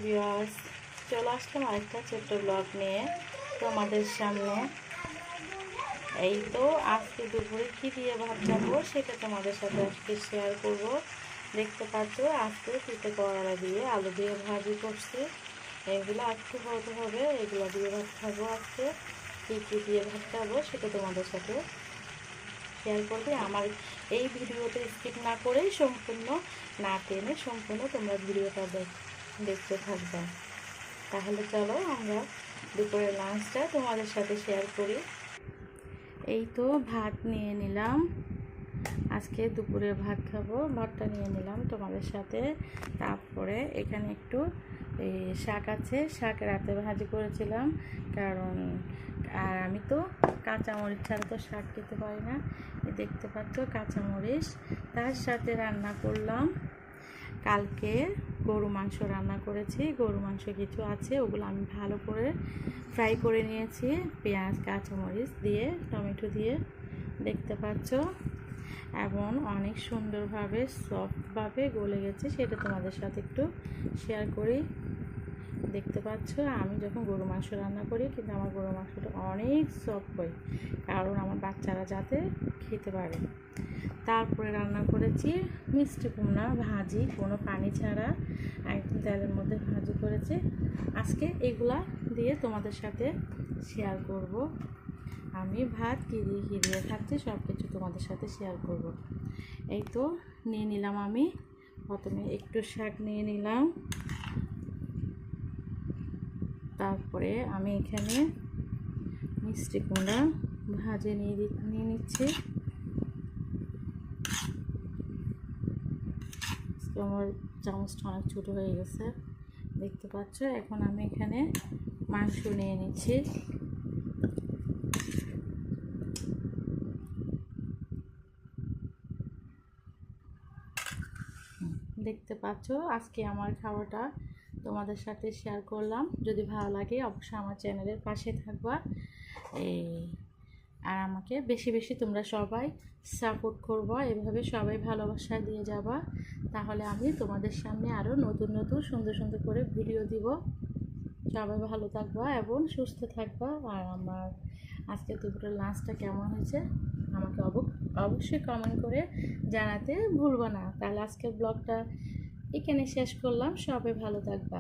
Viewers, চলে আসলাম আরেকটা ছোট্ট ব্লগ নিয়ে তোমাদের সামনে। এই তো আজকে দুপুরে কী দিয়ে ভাত খাবো সেটা তোমাদের সাথে আজকে শেয়ার করব। দেখতে পাচ্ছ আজকে তিতে করলা দিয়ে আলু দিয়ে ভাজি করছি। এগুলো একটু হতে হবে, এগুলো দিয়ে ভাত খাবো। আজকে কী দিয়ে ভাত খাবো সেটা তোমাদের সাথে শেয়ার করবে। আমার এই ভিডিওতে স্কিপ না করেই সম্পূর্ণ না টেনে সম্পূর্ণ তোমরা ভিডিওটা দেখতে থাকবে। তাহলে চলো আমরা দুপুরের লাঞ্চটা তোমাদের সাথে শেয়ার করি। এই তো ভাত নিয়ে নিলাম, আজকে দুপুরে ভাত খাবো, ভাতটা নিয়ে নিলাম তোমাদের সাথে। তারপরে এখানে একটু শাক আছে, শাক রাতে ভাজি করেছিলাম, কারণ আর আমি তো কাঁচামরিচ ছাড়া তো শাক খেতে পারি না। দেখতে পাচ্ছ কাঁচামরিচ, তার সাথে রান্না করলাম কালকে গরু মাংস রান্না করেছি। গরু মাংস কিছু আছে, ওগুলো আমি ভালো করে ফ্রাই করে নিয়েছি পেঁয়াজ কাঁচামরিচ দিয়ে, টমেটো দিয়ে, দেখতে পাচ্ছ, এবং অনেক সুন্দরভাবে সফটভাবে গলে গেছে। সেটা তোমাদের সাথে একটু শেয়ার করি। দেখতে পাচ্ছ আমি যখন গরু মাংস রান্না করি কিন্তু আমার গরু মাংসটা অনেক সফট হয়, কারণ আমার বাচ্চারা যাতে খেতে পারে। তারপরে রান্না করেছি মিষ্টি কুমড়া ভাজি, কোনো পানি ছাড়া একদম তেলের মধ্যে ভাজি করেছি। আজকে এগুলা দিয়ে তোমাদের সাথে শেয়ার করব। আমি ভাত কী দিয়ে খাচ্ছি সব কিছু তোমাদের সাথে শেয়ার করব। এই তো নিয়ে নিলাম, আমি প্রথমে একটু শাক নিয়ে নিলাম, তারপরে আমি এখানে মিষ্টি কুমড়া ভাজি নিয়ে নিচ্ছি। আমার চামচটা অনেক ছোটো হয়ে গেছে, দেখতে পাচ্ছ। এখন আমি এখানে মাংস নিয়ে নিচ্ছি। দেখতে পাচ্ছ আজকে আমার খাওয়াটা তোমাদের সাথে শেয়ার করলাম। যদি ভালো লাগে অবশ্যই আমার চ্যানেলের পাশে থাকবা, আর আমাকে বেশি বেশি তোমরা সবাই সাপোর্ট করবা, এভাবে সবাই ভালোবাসা দিয়ে যাবা। তাহলে আমি তোমাদের সামনে আরও নতুন নতুন সুন্দর সুন্দর করে ভিডিও দিব। সবাই ভালো থাকবা এবং সুস্থ থাকবা। আর আমার আজকে দুপুরের লাঞ্চটা কেমন হয়েছে আমাকে অবশ্যই কমেন্ট করে জানাতে ভুলবা না। তাহলে আজকের ব্লগটা এখানে শেষ করলাম। সবাই ভালো থাকবা।